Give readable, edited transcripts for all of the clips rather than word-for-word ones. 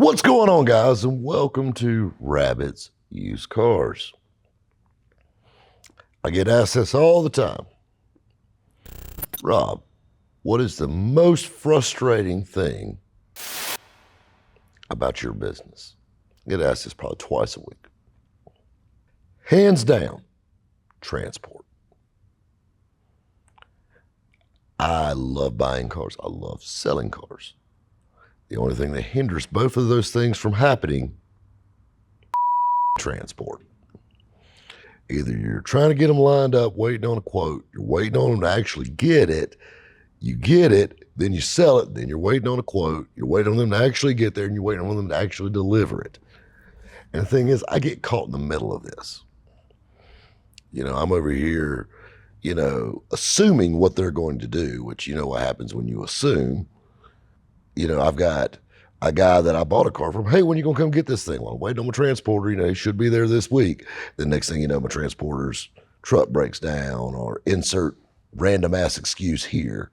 What's going on, guys, and welcome to Rabbit's Used Cars. I get asked this all the time. Rob, what is the most frustrating thing about your business? I get asked this probably twice a week. Hands down, transport. I love buying cars. I love selling cars. The only thing that hinders both of those things from happening, transport. Either you're trying to get them lined up, waiting on a quote, you're waiting on them to actually get it, you get it, then you sell it, then you're waiting on a quote, you're waiting on them to actually get there, and you're waiting on them to actually deliver it. And the thing is, I get caught in the middle of this. I'm over here, assuming what they're going to do, which you know what happens when you assume. I've got a guy that I bought a car from. Hey, when are you going to come get this thing? Well, I'm waiting on my transporter. He should be there this week. The next thing you know, my transporter's truck breaks down or insert random ass excuse here.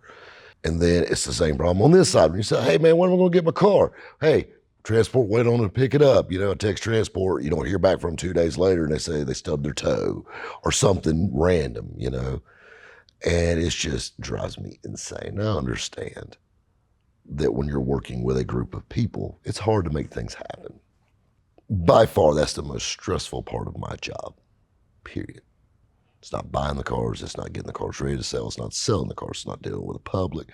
And then it's the same problem on this side. When you say, hey, man, when am I going to get my car? Hey, transport, wait on them to pick it up. Text transport. You don't hear back from them 2 days later and they say they stubbed their toe or something random, And it just drives me insane. I understand that when you're working with a group of people, it's hard to make things happen. By far, that's the most stressful part of my job, period. It's not buying the cars. It's not getting the cars ready to sell. It's not selling the cars. It's not dealing with the public.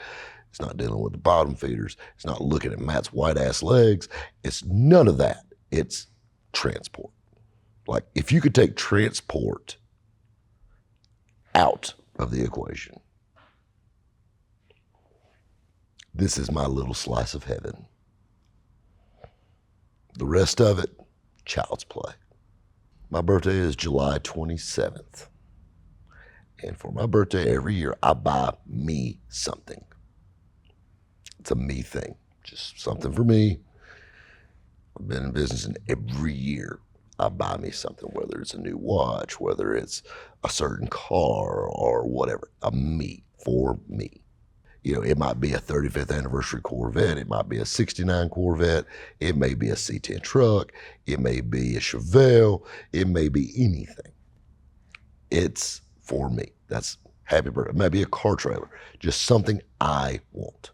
It's not dealing with the bottom feeders. It's not looking at Matt's white ass legs. It's none of that. It's transport. Like, if you could take transport out of the equation, this is my little slice of heaven. The rest of it, child's play. My birthday is July 27th. And for my birthday every year, I buy me something. It's a me thing, just something for me. I've been in business, and every year I buy me something, whether it's a new watch, whether it's a certain car or whatever, a me, for me. It might be a 35th anniversary Corvette. It might be a 69 Corvette. It may be a C10 truck. It may be a Chevelle. It may be anything. It's for me. That's happy birthday. It might be a car trailer. Just something I want.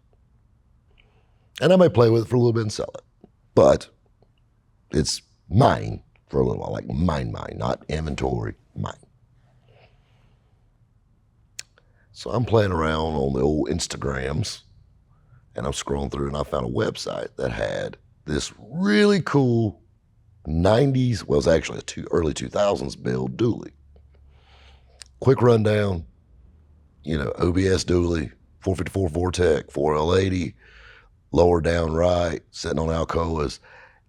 And I may play with it for a little bit and sell it. But it's mine for a little while. Like mine, not inventory, mine. So I'm playing around on the old Instagrams, and I'm scrolling through, and I found a website that had this really cool 90s, well, it was actually early 2000s build dually. Quick rundown, OBS dually, 454 Vortec, 4L80, lower down right, sitting on Alcoas.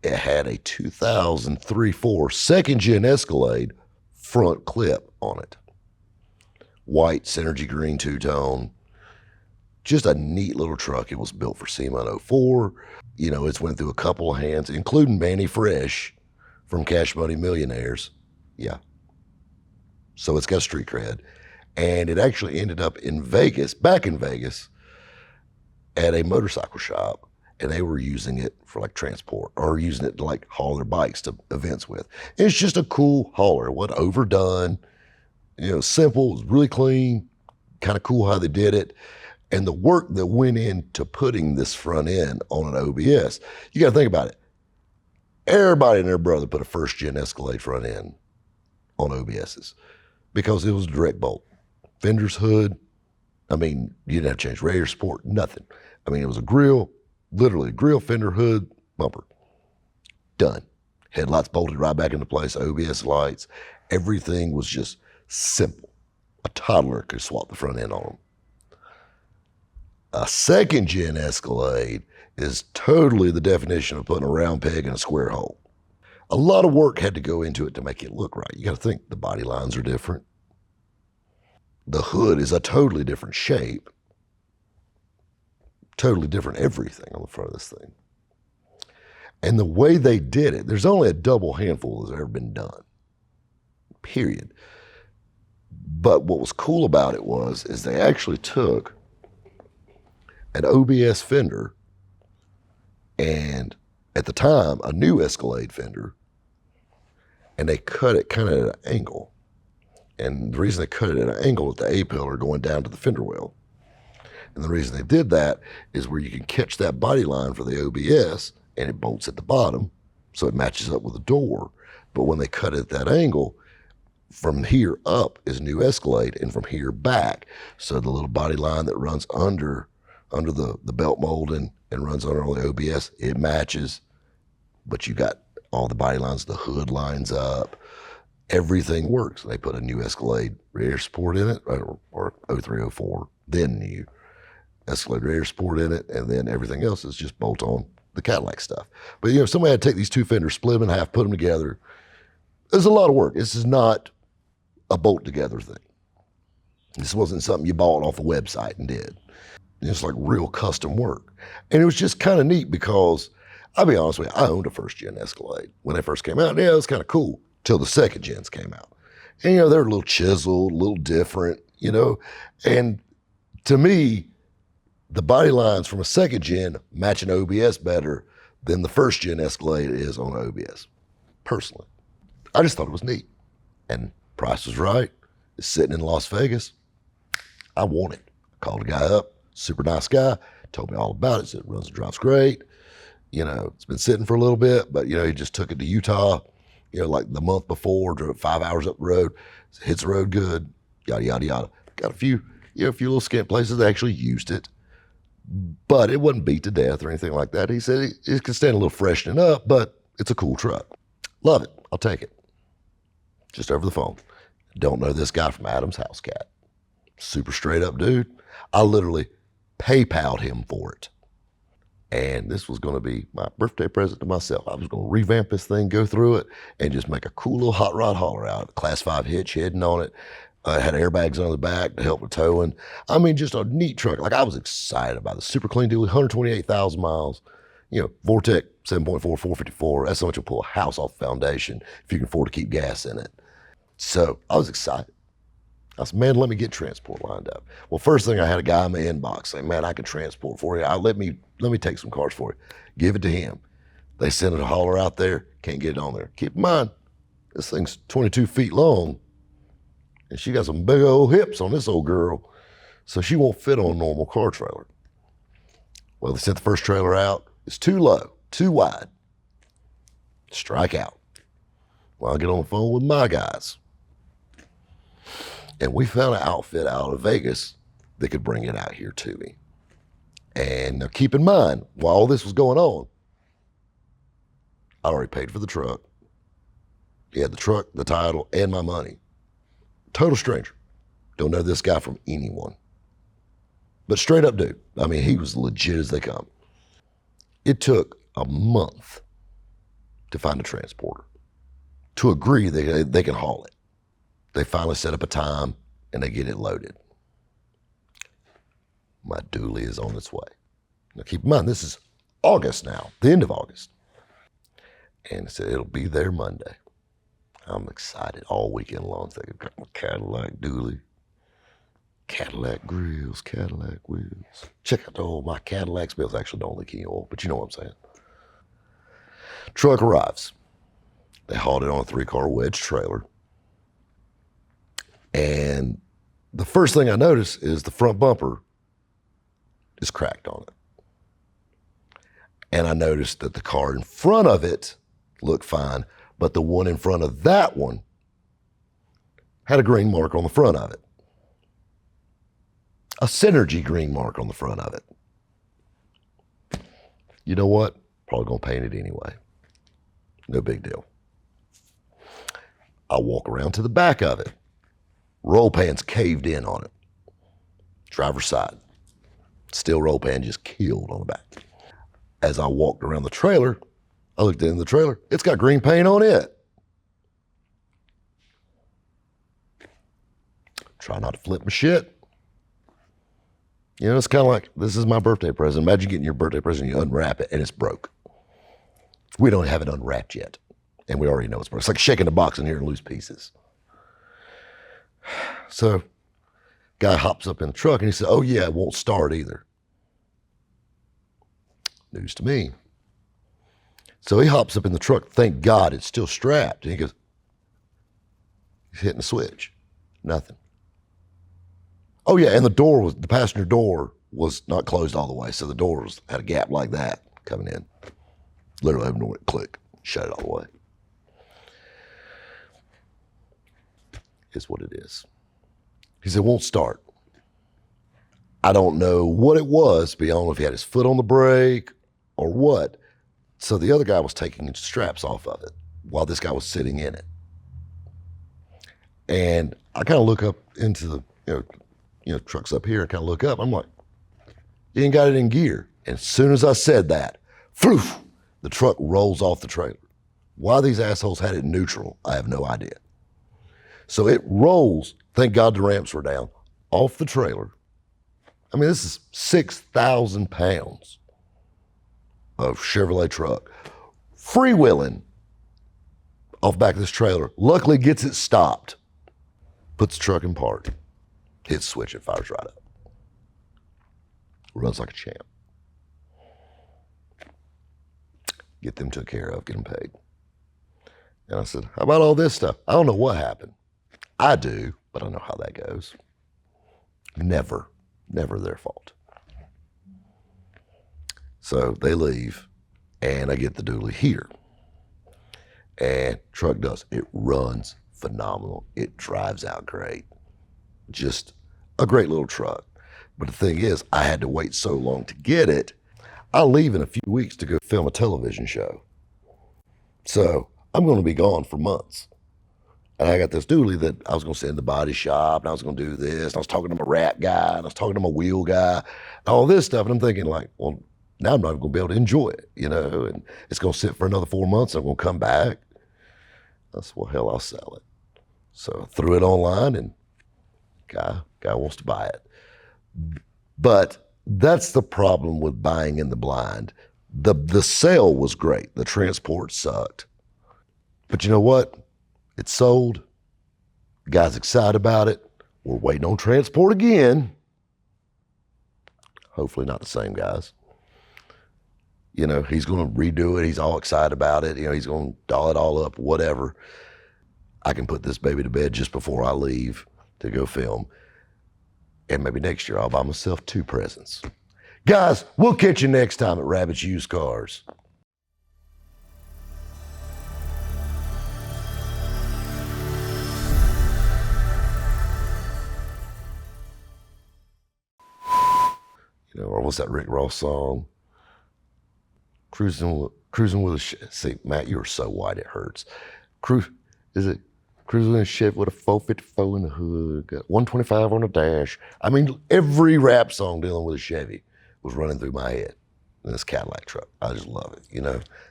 It had a 2003-4 second-gen Escalade front clip on it. White Synergy green two-tone, just a neat little truck. It was built for SEMA 04. It's went through a couple of hands, including Manny Fresh from Cash Money Millionaires. Yeah. So it's got street cred. And it actually ended up in Vegas, back in Vegas, at a motorcycle shop. And they were using it for like transport or using it to like haul their bikes to events with. And it's just a cool hauler. It wasn't overdone. Simple, it was really clean, kind of cool how they did it. And the work that went into putting this front end on an OBS, you got to think about it. Everybody and their brother put a first-gen Escalade front end on OBSs because it was a direct bolt. Fenders, hood, you didn't have to change radiator support, nothing. It was a grill, literally grill, fender, hood, bumper. Done. Headlights bolted right back into place, OBS lights. Everything was just simple. A toddler could swap the front end on them. A second-gen Escalade is totally the definition of putting a round peg in a square hole. A lot of work had to go into it to make it look right. You got to think the body lines are different. The hood is a totally different shape. Totally different everything on the front of this thing. And the way they did it, there's only a double handful that's ever been done. Period. But what was cool about it is they actually took an OBS fender and at the time, a new Escalade fender, and they cut it kind of at an angle. And the reason they cut it at an angle with the A-pillar going down to the fender well. And the reason they did that is where you can catch that body line for the OBS, and it bolts at the bottom, so it matches up with the door. But when they cut it at that angle, from here up is new Escalade, and from here back, so the little body line that runs under the belt mold and runs under all the OBS, it matches, but you got all the body lines, the hood lines up, everything works. They put a new Escalade rear support in it, or 0304, then new Escalade rear support in it, and then everything else is just bolt on the Cadillac stuff. But somebody had to take these two fenders, split them in half, put them together. There's a lot of work. This is not a bolt together thing. This wasn't something you bought off a website and did. It's like real custom work. And it was just kind of neat because, I'll be honest with you, I owned a first gen Escalade. When they first came out, it was kind of cool till the second gens came out. And they're a little chiseled, a little different, and to me, the body lines from a second gen match an OBS better than the first gen Escalade is on OBS, personally. I just thought it was neat. And price was right. It's sitting in Las Vegas. I want it. I called a guy up, super nice guy, told me all about it, said it runs and drives great. It's been sitting for a little bit, but he just took it to Utah, like the month before, drove 5 hours up the road, hits the road good, yada, yada, yada. Got a few little scant places that actually used it, but it wasn't beat to death or anything like that. He said it could stand a little freshening up, but it's a cool truck. Love it. I'll take it. Just over the phone. Don't know this guy from Adam's House Cat. Super straight up dude. I literally PayPal'd him for it. And this was going to be my birthday present to myself. I was going to revamp this thing, go through it, and just make a cool little hot rod hauler out of it. Class 5 hitch hidden on it. Had airbags on the back to help with towing. I mean, just a neat truck. Like, I was excited about it. Super clean deal, 128,000 miles. Vortec 7.4, 454. That's how much you'll pull a house off the foundation if you can afford to keep gas in it. So I was excited. I said, man, let me get transport lined up. Well, first thing, I had a guy in my inbox saying, man, I can transport for you. Let me take some cars for you. Give it to him. They sent a hauler out there, can't get it on there. Keep in mind, this thing's 22 feet long, and she got some big old hips on this old girl, so she won't fit on a normal car trailer. Well, they sent the first trailer out. It's too low, too wide. Strike out. Well, I get on the phone with my guys. And we found an outfit out of Vegas that could bring it out here to me. And now keep in mind, while all this was going on, I already paid for the truck. He had the truck, the title, and my money. Total stranger. Don't know this guy from anyone. But straight up dude. I mean, he was legit as they come. It took a month to find a transporter, to agree they can haul it. They finally set up a time and they get it loaded. My dually is on its way. Now keep in mind, this is August now, the end of August. And it said it'll be there Monday. I'm excited all weekend long. Thinking, got my Cadillac dually, Cadillac grills, Cadillac wheels. Check out all my Cadillac bills. Actually, don't leak any oil, but you know what I'm saying. Truck arrives. They hauled it on a 3-car wedge trailer. And the first thing I notice is the front bumper is cracked on it. And I noticed that the car in front of it looked fine, but the one in front of that one had a green mark on the front of it. A Synergy green mark on the front of it. You know what? Probably gonna paint it anyway. No big deal. I walk around to the back of it. Roll pan's caved in on it. Driver's side. Steel roll pan just killed on the back. As I walked around the trailer, I looked in the trailer. It's got green paint on it. Try not to flip my shit. It's kind of like, this is my birthday present. Imagine getting your birthday present, you unwrap it, and it's broke. We don't have it unwrapped yet, and we already know it's broke. It's like shaking a box in here and loose pieces. So, guy hops up in the truck and he said, oh yeah, it won't start either. News to me. So he hops up in the truck. Thank God it's still strapped. And he goes, he's hitting the switch. Nothing. Oh yeah, and the passenger door was not closed all the way. So the door had a gap like that coming in. Literally opened the door, click, shut it all the way. Is what it is. He said, won't start. I don't know what it was, but I don't know if he had his foot on the brake or what. So the other guy was taking the straps off of it while this guy was sitting in it. And I kind of look up into the, truck's up here. I kind of look up. I'm like, you ain't got it in gear. And as soon as I said that, floof, the truck rolls off the trailer. Why these assholes had it neutral, I have no idea. So it rolls, thank God the ramps were down, off the trailer. I mean, this is 6,000 pounds of Chevrolet truck, freewheeling off the back of this trailer. Luckily gets it stopped, puts the truck in park, hits switch, it fires right up. Runs like a champ. Get them took care of, get them paid. And I said, how about all this stuff? I don't know what happened. I do, but I know how that goes. Never their fault. So they leave, and I get the dually here. And truck does. It runs phenomenal. It drives out great. Just a great little truck. But the thing is, I had to wait so long to get it. I'll leave in a few weeks to go film a television show. So I'm going to be gone for months. And I got this dually that I was going to send to the body shop, and I was going to do this, and I was talking to my wrap guy, and I was talking to my wheel guy, and all this stuff. And I'm thinking like, well, now I'm not going to be able to enjoy it, and it's going to sit for another 4 months. I'm going to come back. I said, well, hell, I'll sell it. So I threw it online, and guy wants to buy it. But that's the problem with buying in the blind. The sale was great. The transport sucked. But you know what? It's sold. The guy's excited about it. We're waiting on transport again. Hopefully not the same guys. He's going to redo it. He's all excited about it. He's going to doll it all up, whatever. I can put this baby to bed just before I leave to go film. And maybe next year I'll buy myself 2 presents. Guys, we'll catch you next time at Rabbit's Used Cars. Or what's that Rick Ross song? Cruising with a see, Matt, you're so white it hurts. Cruising in a Chevy with a 454 in the hood, got 125 on the dash. I mean, every rap song dealing with a Chevy was running through my head in this Cadillac truck. I just love it,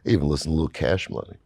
Even listen to a little Cash Money.